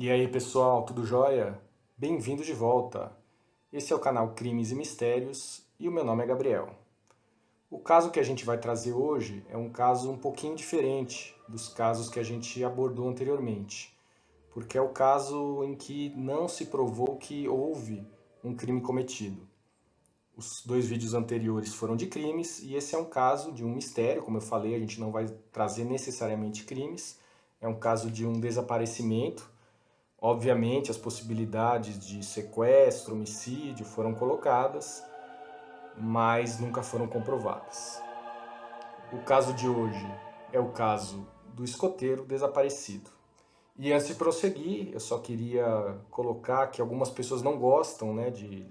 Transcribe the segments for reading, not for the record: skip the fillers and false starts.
E aí pessoal, tudo jóia? Bem-vindo de volta! Esse é o canal Crimes e Mistérios e o meu nome é Gabriel. O caso que a gente vai trazer hoje é um caso um pouquinho diferente dos casos que a gente abordou anteriormente, porque é o caso em que não se provou que houve um crime cometido. Os dois vídeos anteriores foram de crimes e esse é um caso de um mistério, como eu falei, a gente não vai trazer necessariamente crimes, é um caso de um desaparecimento. Obviamente, as possibilidades de sequestro, homicídio foram colocadas, mas nunca foram comprovadas. O caso de hoje é o caso do escoteiro desaparecido. E antes de prosseguir, eu só queria colocar que algumas pessoas não gostam, de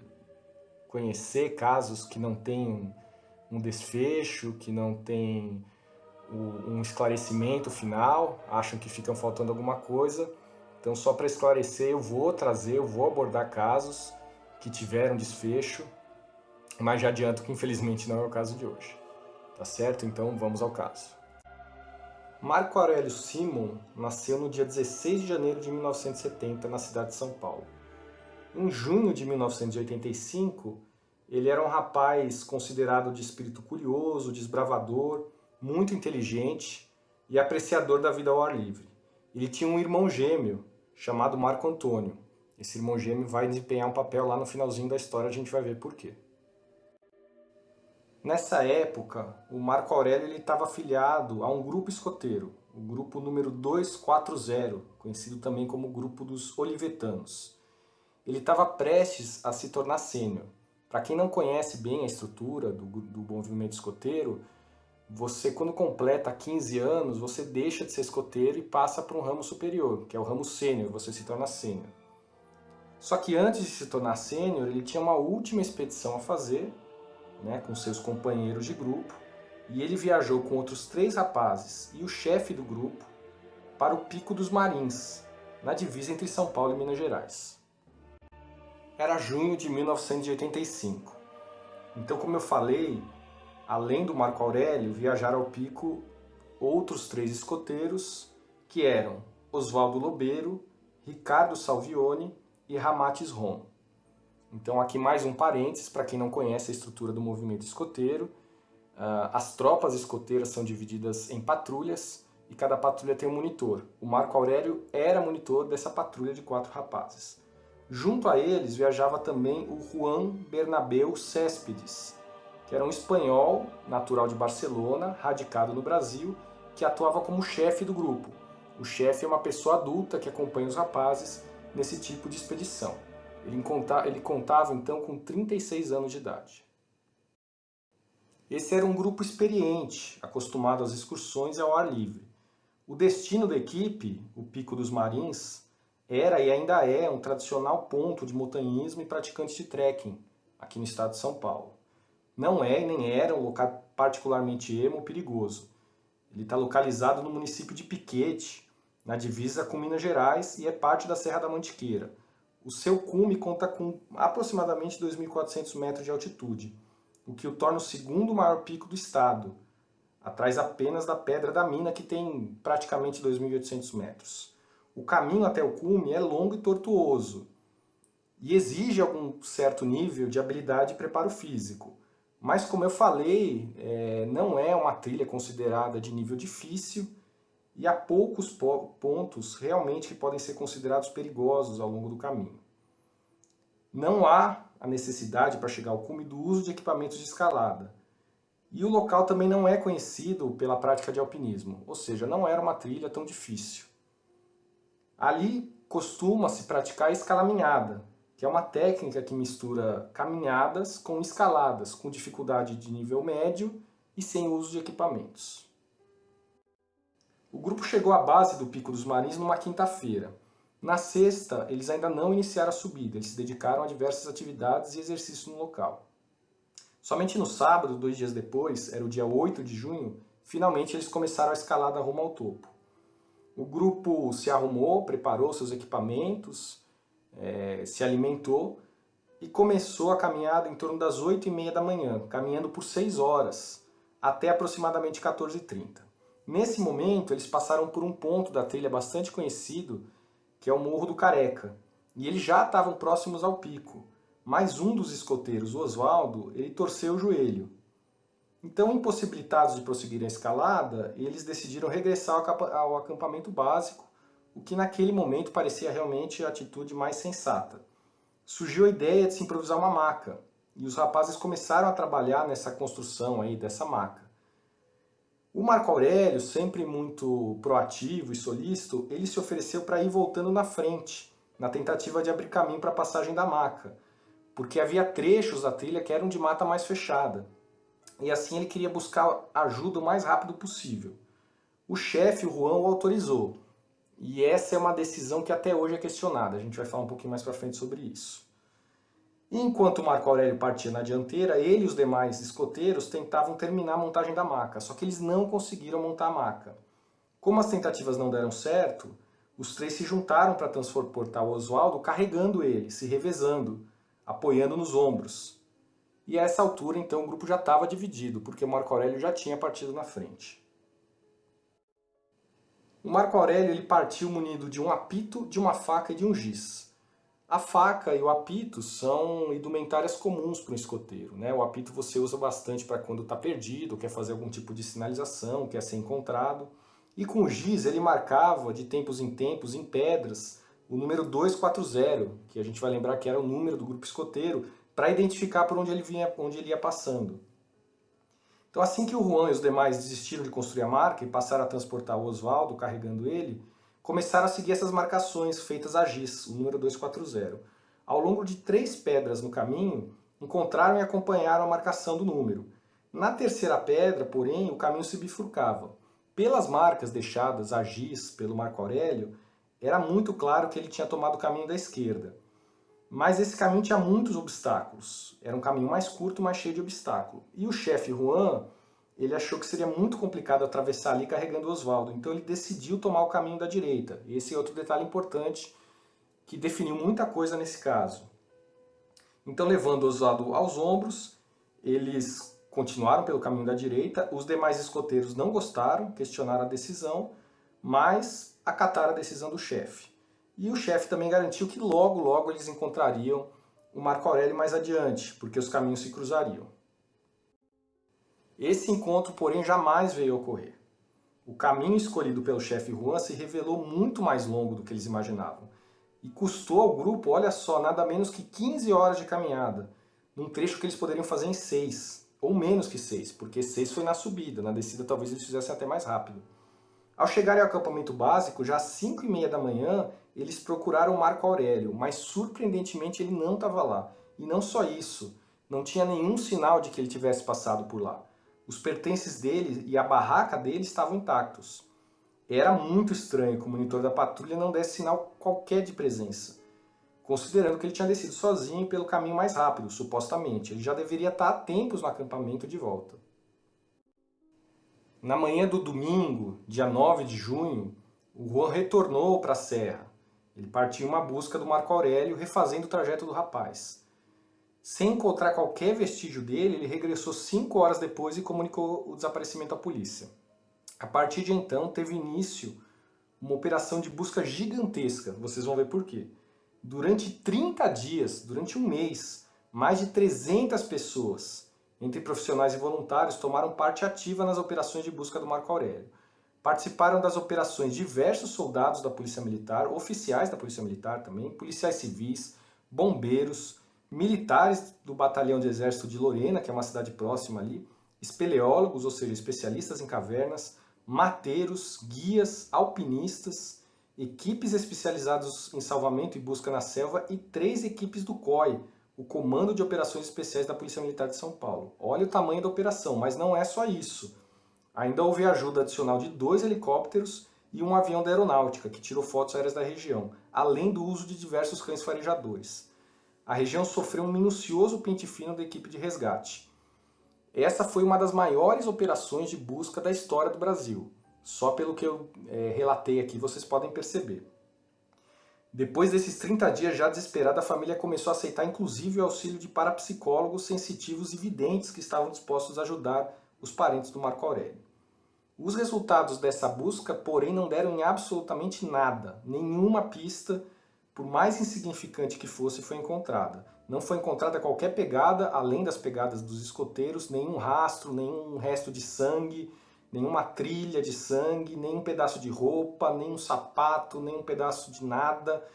conhecer casos que não têm um desfecho, que não têm um esclarecimento final, acham que ficam faltando alguma coisa. Então, só para esclarecer, eu vou abordar casos que tiveram desfecho, mas já adianto que infelizmente não é o caso de hoje. Tá certo? Então vamos ao caso. Marco Aurélio Simon nasceu no dia 16 de janeiro de 1970 na cidade de São Paulo. Em junho de 1985, ele era um rapaz considerado de espírito curioso, desbravador, muito inteligente e apreciador da vida ao ar livre. Ele tinha um irmão gêmeo chamado Marco Antônio. Esse irmão gêmeo vai desempenhar um papel lá no finalzinho da história, a gente vai ver por quê. Nessa época, o Marco Aurélio estava afiliado a um grupo escoteiro, o grupo número 240, conhecido também como grupo dos Olivetanos. Ele estava prestes a se tornar sênior. Para quem não conhece bem a estrutura do movimento escoteiro, você, quando completa 15 anos, você deixa de ser escoteiro e passa para um ramo superior, que é o ramo sênior, você se torna sênior. Só que antes de se tornar sênior, ele tinha uma última expedição a fazer, com seus companheiros de grupo, e ele viajou com outros 3 rapazes e o chefe do grupo para o Pico dos Marins, na divisa entre São Paulo e Minas Gerais. Era junho de 1985. Então, como eu falei, além do Marco Aurélio, viajaram ao pico outros 3 escoteiros, que eram Oswaldo Lobeiro, Ricardo Salvione e Ramates Rom. Então aqui mais um parênteses para quem não conhece a estrutura do movimento escoteiro. As tropas escoteiras são divididas em patrulhas e cada patrulha tem um monitor. O Marco Aurélio era monitor dessa patrulha de 4 rapazes. Junto a eles viajava também o Juan Bernabéu Céspedes, que era um espanhol natural de Barcelona, radicado no Brasil, que atuava como chefe do grupo. O chefe é uma pessoa adulta que acompanha os rapazes nesse tipo de expedição. Ele contava então com 36 anos de idade. Esse era um grupo experiente, acostumado às excursões e ao ar livre. O destino da equipe, o Pico dos Marins, era e ainda é um tradicional ponto de montanhismo e praticantes de trekking aqui no estado de São Paulo. Não é e nem era um local particularmente emo ou perigoso. Ele está localizado no município de Piquete, na divisa com Minas Gerais, e é parte da Serra da Mantiqueira. O seu cume conta com aproximadamente 2.400 metros de altitude, o que o torna o segundo maior pico do estado, atrás apenas da Pedra da Mina, que tem praticamente 2.800 metros. O caminho até o cume é longo e tortuoso, e exige algum certo nível de habilidade e preparo físico. Mas, como eu falei, não é uma trilha considerada de nível difícil e há poucos pontos realmente que podem ser considerados perigosos ao longo do caminho. Não há a necessidade para chegar ao cume do uso de equipamentos de escalada. E o local também não é conhecido pela prática de alpinismo, ou seja, não era uma trilha tão difícil. Ali costuma-se praticar a escalaminhada, que é uma técnica que mistura caminhadas com escaladas, com dificuldade de nível médio e sem uso de equipamentos. O grupo chegou à base do Pico dos Marins numa quinta-feira. Na sexta, eles ainda não iniciaram a subida, eles se dedicaram a diversas atividades e exercícios no local. Somente no sábado, 2 dias depois, era o dia 8 de junho, finalmente eles começaram a escalada rumo ao topo. O grupo se arrumou, preparou seus equipamentos, se alimentou e começou a caminhada em torno das 8h30 da manhã, caminhando por 6 horas, até aproximadamente 14h30. Nesse momento, eles passaram por um ponto da trilha bastante conhecido, que é o Morro do Careca. E eles já estavam próximos ao pico. Mas um dos escoteiros, o Oswaldo, ele torceu o joelho. Então, impossibilitados de prosseguir a escalada, eles decidiram regressar ao acampamento básico, o que naquele momento parecia realmente a atitude mais sensata. Surgiu a ideia de se improvisar uma maca, e os rapazes começaram a trabalhar nessa construção aí dessa maca. O Marco Aurélio, sempre muito proativo e solícito, ele se ofereceu para ir voltando na frente, na tentativa de abrir caminho para a passagem da maca, porque havia trechos da trilha que eram de mata mais fechada. E assim ele queria buscar ajuda o mais rápido possível. O chefe, o Juan, o autorizou. E essa é uma decisão que até hoje é questionada. A gente vai falar um pouquinho mais para frente sobre isso. E enquanto Marco Aurélio partia na dianteira, ele e os demais escoteiros tentavam terminar a montagem da maca, só que eles não conseguiram montar a maca. Como as tentativas não deram certo, os três se juntaram para transportar o Oswaldo carregando ele, se revezando, apoiando nos ombros. E a essa altura, então, o grupo já estava dividido, porque o Marco Aurélio já tinha partido na frente. O Marco Aurélio ele partiu munido de um apito, de uma faca e de um giz. A faca e o apito são indumentárias comuns para um escoteiro, né? O apito você usa bastante para quando está perdido, quer fazer algum tipo de sinalização, quer ser encontrado. E com o giz ele marcava, de tempos, em pedras, o número 240, que a gente vai lembrar que era o número do grupo escoteiro, para identificar por onde ele ia passando. Então assim que o Juan e os demais desistiram de construir a marca e passaram a transportar o Oswaldo carregando ele, começaram a seguir essas marcações feitas a giz, o número 240. Ao longo de 3 pedras no caminho, encontraram e acompanharam a marcação do número. Na terceira pedra, porém, o caminho se bifurcava. Pelas marcas deixadas a giz pelo Marco Aurélio, era muito claro que ele tinha tomado o caminho da esquerda. Mas esse caminho tinha muitos obstáculos. Era um caminho mais curto, mas cheio de obstáculo. E o chefe Juan, ele achou que seria muito complicado atravessar ali carregando o Oswaldo, então ele decidiu tomar o caminho da direita. Esse é outro detalhe importante que definiu muita coisa nesse caso. Então, levando o Oswaldo aos ombros, eles continuaram pelo caminho da direita. Os demais escoteiros não gostaram, questionaram a decisão, mas acataram a decisão do chefe. E o chefe também garantiu que logo, logo eles encontrariam o Marco Aurélio mais adiante, porque os caminhos se cruzariam. Esse encontro, porém, jamais veio a ocorrer. O caminho escolhido pelo chefe Juan se revelou muito mais longo do que eles imaginavam. E custou ao grupo, olha só, nada menos que 15 horas de caminhada, num trecho que eles poderiam fazer em 6, ou menos que 6, porque 6 foi na subida, na descida talvez eles fizessem até mais rápido. Ao chegarem ao acampamento básico, já às 5h30 da manhã, eles procuraram o Marco Aurélio, mas surpreendentemente ele não estava lá. E não só isso, não tinha nenhum sinal de que ele tivesse passado por lá. Os pertences dele e a barraca dele estavam intactos. Era muito estranho que o monitor da patrulha não desse sinal qualquer de presença, considerando que ele tinha descido sozinho pelo caminho mais rápido, supostamente. Ele já deveria estar há tempos no acampamento de volta. Na manhã do domingo, dia 9 de junho, o Juan retornou para a serra. Ele partiu em uma busca do Marco Aurélio, refazendo o trajeto do rapaz. Sem encontrar qualquer vestígio dele, ele regressou 5 horas depois e comunicou o desaparecimento à polícia. A partir de então, teve início uma operação de busca gigantesca. Vocês vão ver por quê. Durante 30 dias, durante um mês, mais de 300 pessoas, entre profissionais e voluntários, tomaram parte ativa nas operações de busca do Marco Aurélio. Participaram das operações diversos soldados da Polícia Militar, oficiais da Polícia Militar também, policiais civis, bombeiros, militares do Batalhão de Exército de Lorena, que é uma cidade próxima ali, espeleólogos, ou seja, especialistas em cavernas, mateiros, guias, alpinistas, equipes especializadas em salvamento e busca na selva e 3 equipes do COI, o Comando de Operações Especiais da Polícia Militar de São Paulo. Olha o tamanho da operação, mas não é só isso. Ainda houve ajuda adicional de 2 helicópteros e um avião da aeronáutica, que tirou fotos aéreas da região, além do uso de diversos cães farejadores. A região sofreu um minucioso pente fino da equipe de resgate. Essa foi uma das maiores operações de busca da história do Brasil. Só pelo que eu relatei aqui, vocês podem perceber. Depois desses 30 dias já desesperada, a família começou a aceitar inclusive o auxílio de parapsicólogos sensitivos e videntes que estavam dispostos a ajudar os parentes do Marco Aurélio. Os resultados dessa busca, porém, não deram em absolutamente nada. Nenhuma pista, por mais insignificante que fosse, foi encontrada. Não foi encontrada qualquer pegada, além das pegadas dos escoteiros, nenhum rastro, nenhum resto de sangue, nenhuma trilha de sangue, nenhum pedaço de roupa, nenhum sapato, nenhum pedaço de nada,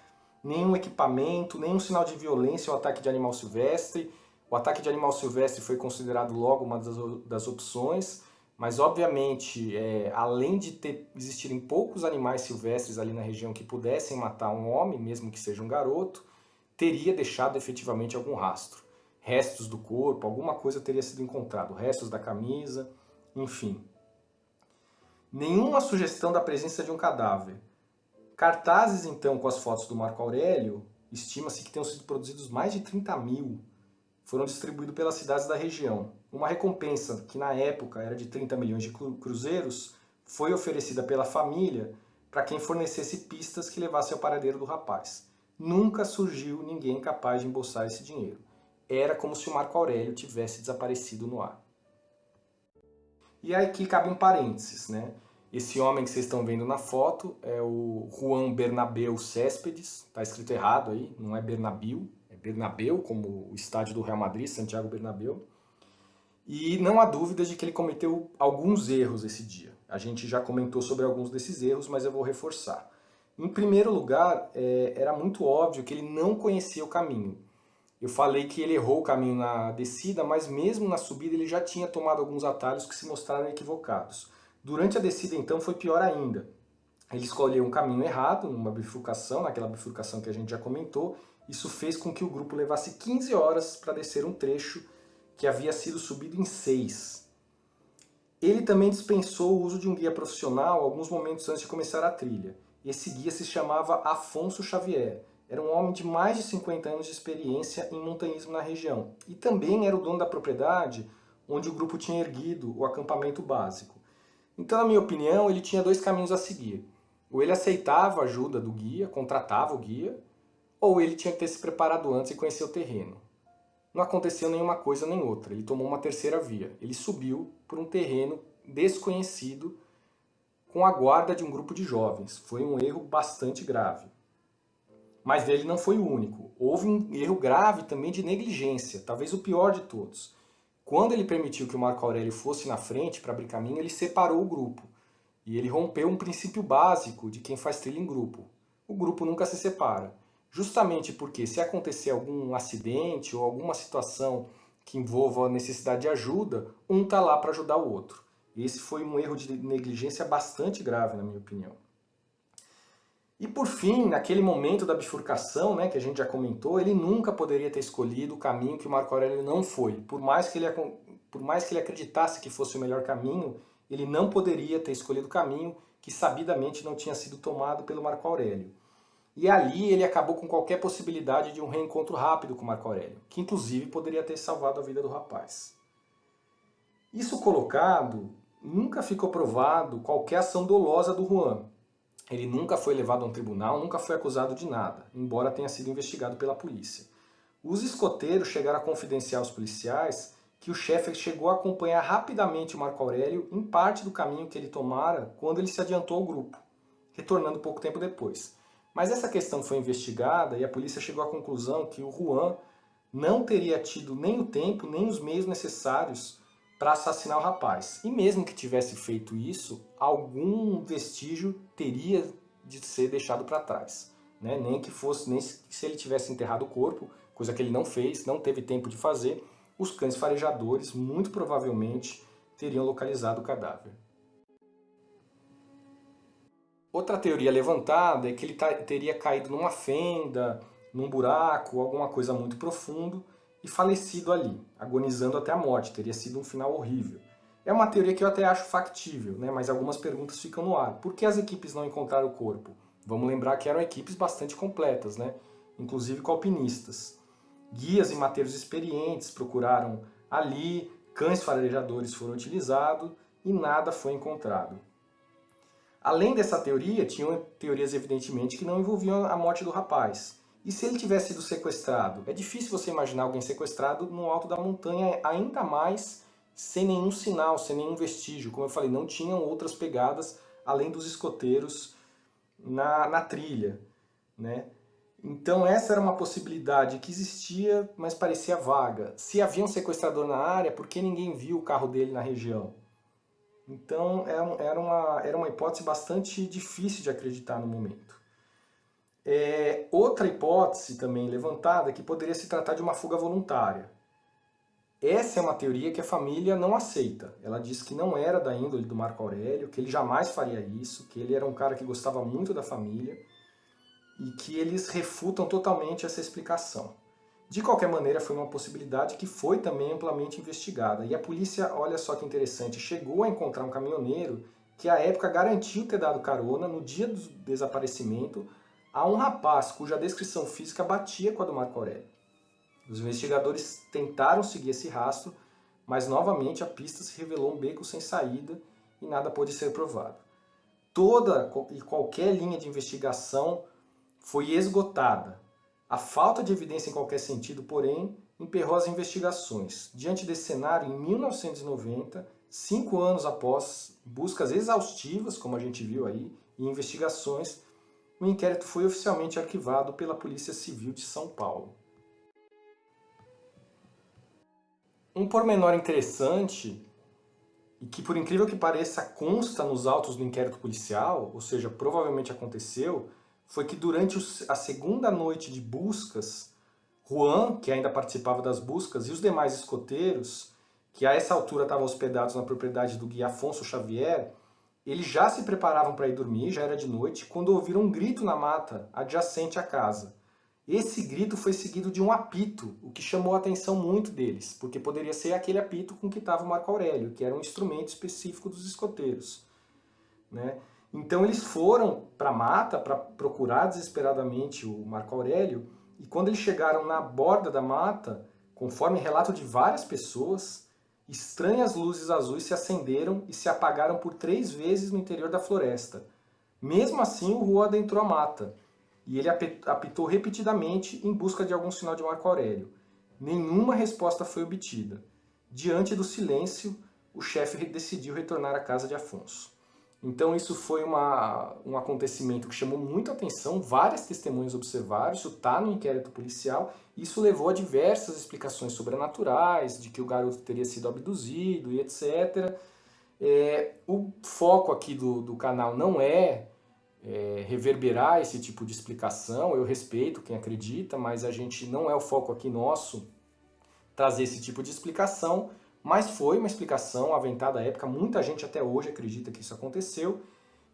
nenhum equipamento, nenhum sinal de violência ou ataque de animal silvestre. O ataque de animal silvestre foi considerado logo uma das opções, mas obviamente, além de existirem poucos animais silvestres ali na região que pudessem matar um homem, mesmo que seja um garoto, teria deixado efetivamente algum rastro. Restos do corpo, alguma coisa teria sido encontrado, restos da camisa, enfim. Nenhuma sugestão da presença de um cadáver. Cartazes, então, com as fotos do Marco Aurélio, estima-se que tenham sido produzidos mais de 30.000, foram distribuídos pelas cidades da região. Uma recompensa, que na época era de 30 milhões de cruzeiros, foi oferecida pela família para quem fornecesse pistas que levassem ao paradeiro do rapaz. Nunca surgiu ninguém capaz de embolsar esse dinheiro. Era como se o Marco Aurélio tivesse desaparecido no ar. E aí aqui cabe um parênteses, né? Esse homem que vocês estão vendo na foto é o Juan Bernabéu Céspedes, está escrito errado aí, não é Bernabéu, é Bernabéu, como o estádio do Real Madrid, Santiago Bernabéu. E não há dúvidas de que ele cometeu alguns erros esse dia. A gente já comentou sobre alguns desses erros, mas eu vou reforçar. Em primeiro lugar, era muito óbvio que ele não conhecia o caminho. Eu falei que ele errou o caminho na descida, mas mesmo na subida ele já tinha tomado alguns atalhos que se mostraram equivocados. Durante a descida, então, foi pior ainda. Ele escolheu um caminho errado, numa bifurcação, naquela bifurcação que a gente já comentou. Isso fez com que o grupo levasse 15 horas para descer um trecho que havia sido subido em 6. Ele também dispensou o uso de um guia profissional alguns momentos antes de começar a trilha. Esse guia se chamava Afonso Xavier. Era um homem de mais de 50 anos de experiência em montanhismo na região. E também era o dono da propriedade onde o grupo tinha erguido o acampamento básico. Então, na minha opinião, ele tinha dois caminhos a seguir. Ou ele aceitava a ajuda do guia, contratava o guia, ou ele tinha que ter se preparado antes e conhecer o terreno. Não aconteceu nenhuma coisa nem outra. Ele tomou uma terceira via. Ele subiu por um terreno desconhecido com a guarda de um grupo de jovens. Foi um erro bastante grave. Mas ele não foi o único. Houve um erro grave também de negligência, talvez o pior de todos. Quando ele permitiu que o Marco Aurélio fosse na frente para abrir caminho, ele separou o grupo. E ele rompeu um princípio básico de quem faz trilha em grupo. O grupo nunca se separa. Justamente porque se acontecer algum acidente ou alguma situação que envolva a necessidade de ajuda, um está lá para ajudar o outro. Esse foi um erro de negligência bastante grave, na minha opinião. E por fim, naquele momento da bifurcação, né, que a gente já comentou, ele nunca poderia ter escolhido o caminho que o Marco Aurélio não foi. Por mais que ele acreditasse que fosse o melhor caminho, ele não poderia ter escolhido o caminho que sabidamente não tinha sido tomado pelo Marco Aurélio. E ali ele acabou com qualquer possibilidade de um reencontro rápido com Marco Aurélio, que inclusive poderia ter salvado a vida do rapaz. Isso colocado, nunca ficou provado qualquer ação dolosa do Juan. Ele nunca foi levado a um tribunal, nunca foi acusado de nada, embora tenha sido investigado pela polícia. Os escoteiros chegaram a confidenciar aos policiais que o chefe chegou a acompanhar rapidamente o Marco Aurélio em parte do caminho que ele tomara quando ele se adiantou ao grupo, retornando pouco tempo depois. Mas essa questão foi investigada e a polícia chegou à conclusão que o Juan não teria tido nem o tempo nem os meios necessários para assassinar o rapaz. E mesmo que tivesse feito isso, algum vestígio teria de ser deixado para trás. Né? Nem se ele tivesse enterrado o corpo, coisa que ele não fez, não teve tempo de fazer, os cães farejadores muito provavelmente teriam localizado o cadáver. Outra teoria levantada é que ele teria caído numa fenda, num buraco, alguma coisa muito profundo e falecido ali, agonizando até a morte. Teria sido um final horrível. É uma teoria que eu até acho factível, né? Mas algumas perguntas ficam no ar. Por que as equipes não encontraram o corpo? Vamos lembrar que eram equipes bastante completas, né? Inclusive com alpinistas. Guias e mateiros experientes procuraram ali, cães farejadores foram utilizados e nada foi encontrado. Além dessa teoria, tinham teorias evidentemente que não envolviam a morte do rapaz. E se ele tivesse sido sequestrado? É difícil você imaginar alguém sequestrado no alto da montanha, ainda mais sem nenhum sinal, sem nenhum vestígio. Como eu falei, não tinham outras pegadas além dos escoteiros na trilha, né? Então essa era uma possibilidade que existia, mas parecia vaga. Se havia um sequestrador na área, por que ninguém viu o carro dele na região? Então era uma hipótese bastante difícil de acreditar no momento. Outra hipótese também levantada é que poderia se tratar de uma fuga voluntária. Essa é uma teoria que a família não aceita. Ela diz que não era da índole do Marco Aurélio, que ele jamais faria isso, que ele era um cara que gostava muito da família e que eles refutam totalmente essa explicação. De qualquer maneira, foi uma possibilidade que foi também amplamente investigada. E a polícia, olha só que interessante, chegou a encontrar um caminhoneiro que à época garantiu ter dado carona no dia do desaparecimento a um rapaz cuja descrição física batia com a do Marco Aurélio. Os investigadores tentaram seguir esse rastro, mas novamente a pista se revelou um beco sem saída e nada pôde ser provado. Toda e qualquer linha de investigação foi esgotada. A falta de evidência em qualquer sentido, porém, emperrou as investigações. Diante desse cenário, em 1990, 5 anos após buscas exaustivas, como a gente viu aí, e investigações, o inquérito foi oficialmente arquivado pela Polícia Civil de São Paulo. Um pormenor interessante, e que por incrível que pareça consta nos autos do inquérito policial, ou seja, provavelmente aconteceu, foi que durante a segunda noite de buscas, Juan, que ainda participava das buscas, e os demais escoteiros, que a essa altura estavam hospedados na propriedade do guia Afonso Xavier, eles já se preparavam para ir dormir, já era de noite, quando ouviram um grito na mata adjacente à casa. Esse grito foi seguido de um apito, o que chamou a atenção muito deles, porque poderia ser aquele apito com que estava o Marco Aurélio, que era um instrumento específico dos escoteiros, né? Então eles foram para a mata para procurar desesperadamente o Marco Aurélio, e quando eles chegaram na borda da mata, conforme relato de várias pessoas, estranhas luzes azuis se acenderam e se apagaram por 3 vezes no interior da floresta. Mesmo assim, o Juan adentrou a mata, e ele apitou repetidamente em busca de algum sinal de Marco Aurélio. Nenhuma resposta foi obtida. Diante do silêncio, o chefe decidiu retornar à casa de Afonso. Então isso foi um acontecimento que chamou muita atenção, várias testemunhas observaram, isso está no inquérito policial, e isso levou a diversas explicações sobrenaturais, de que o garoto teria sido abduzido e etc. O foco aqui do canal não é reverberar esse tipo de explicação, eu respeito quem acredita, mas a gente não é o foco aqui nosso trazer esse tipo de explicação, mas foi uma explicação aventada à época, muita gente até hoje acredita que isso aconteceu,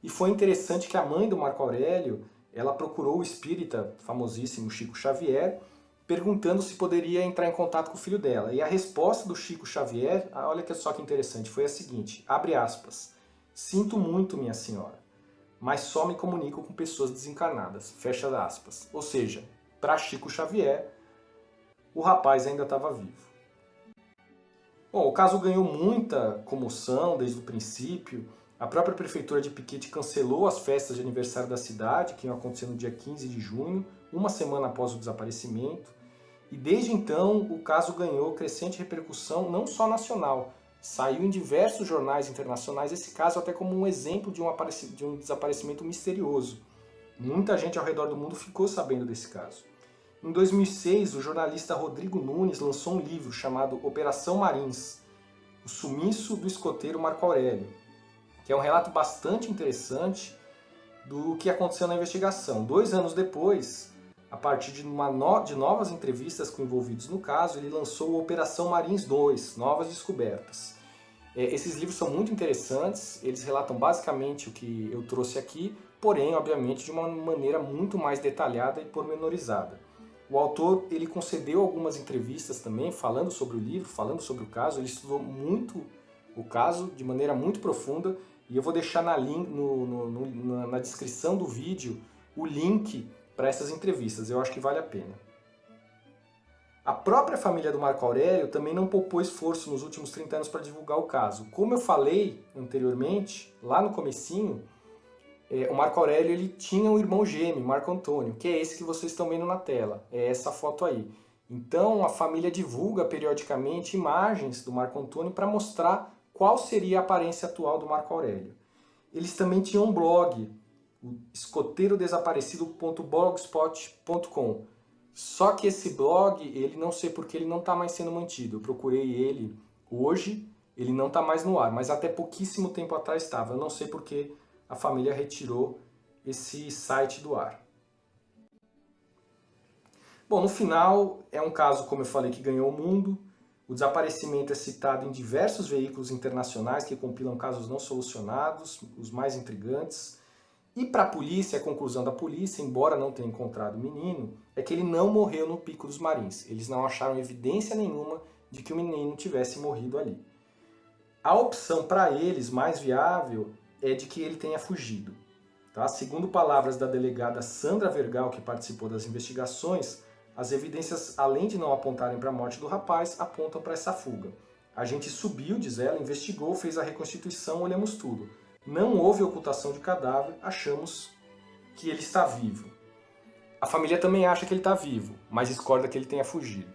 e foi interessante que a mãe do Marco Aurélio, ela procurou o espírita famosíssimo Chico Xavier, perguntando se poderia entrar em contato com o filho dela. E a resposta do Chico Xavier, olha só que interessante, foi a seguinte, abre aspas, sinto muito, minha senhora, mas só me comunico com pessoas desencarnadas, fecha aspas. Ou seja, para Chico Xavier, o rapaz ainda estava vivo. Bom, o caso ganhou muita comoção desde o princípio. A própria prefeitura de Piquete cancelou as festas de aniversário da cidade, que iam acontecer no dia 15 de junho, uma semana após o desaparecimento. E desde então o caso ganhou crescente repercussão não só nacional, saiu em diversos jornais internacionais esse caso até como um exemplo de um desaparecimento misterioso. Muita gente ao redor do mundo ficou sabendo desse caso. Em 2006, o jornalista Rodrigo Nunes lançou um livro chamado Operação Marins, o sumiço do escoteiro Marco Aurélio, que é um relato bastante interessante do que aconteceu na investigação. 2 anos depois, a partir de novas entrevistas com envolvidos no caso, ele lançou o Operação Marins 2, Novas Descobertas. Esses livros são muito interessantes, eles relatam basicamente o que eu trouxe aqui, porém, obviamente, de uma maneira muito mais detalhada e pormenorizada. O autor ele concedeu algumas entrevistas também, falando sobre o livro, falando sobre o caso, ele estudou muito o caso, de maneira muito profunda, e eu vou deixar na descrição do vídeo o link para essas entrevistas, eu acho que vale a pena. A própria família do Marco Aurélio também não poupou esforço nos últimos 30 anos para divulgar o caso. Como eu falei anteriormente, lá no comecinho, o Marco Aurélio ele tinha um irmão gêmeo, Marco Antônio, que é esse que vocês estão vendo na tela, é essa foto aí. Então a família divulga periodicamente imagens do Marco Antônio para mostrar qual seria a aparência atual do Marco Aurélio. Eles também tinham um blog, o escoteirodesaparecido.blogspot.com. Só que esse blog, ele não sei porque ele não está mais sendo mantido. Eu procurei ele hoje, ele não está mais no ar, mas até pouquíssimo tempo atrás estava. Eu não sei porque a família retirou esse site do ar. Bom, no final, é um caso, como eu falei, que ganhou o mundo. O desaparecimento é citado em diversos veículos internacionais que compilam casos não solucionados, os mais intrigantes. E para a polícia, a conclusão da polícia, embora não tenha encontrado o menino, é que ele não morreu no Pico dos Marins. Eles não acharam evidência nenhuma de que o menino tivesse morrido ali. A opção para eles mais viável é de que ele tenha fugido. Tá? Segundo palavras da delegada Sandra Vergal, que participou das investigações, as evidências, além de não apontarem para a morte do rapaz, apontam para essa fuga. A gente subiu, diz ela, investigou, fez a reconstituição, olhamos tudo. Não houve ocultação de cadáver, achamos que ele está vivo. A família também acha que ele está vivo, mas discorda que ele tenha fugido.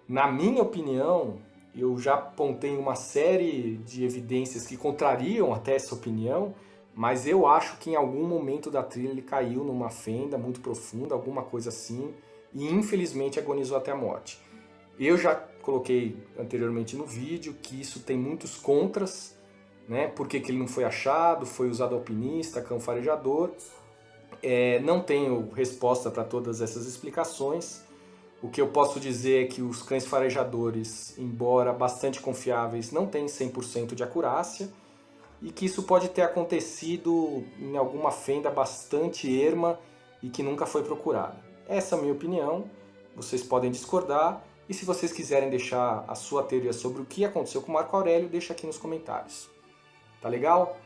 Na minha opinião, eu já apontei uma série de evidências que contrariam até essa opinião, mas eu acho que em algum momento da trilha ele caiu numa fenda muito profunda, alguma coisa assim, e infelizmente agonizou até a morte. Eu já coloquei anteriormente no vídeo que isso tem muitos contras, né? Por que ele não foi achado, foi usado alpinista, cão farejador. Não tenho resposta para todas essas explicações. O que eu posso dizer é que os cães farejadores, embora bastante confiáveis, não têm 100% de acurácia e que isso pode ter acontecido em alguma fenda bastante erma e que nunca foi procurada. Essa é a minha opinião, vocês podem discordar e se vocês quiserem deixar a sua teoria sobre o que aconteceu com o Marco Aurélio, deixa aqui nos comentários. Tá legal?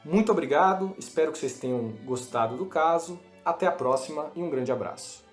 Muito obrigado, espero que vocês tenham gostado do caso, até a próxima e um grande abraço.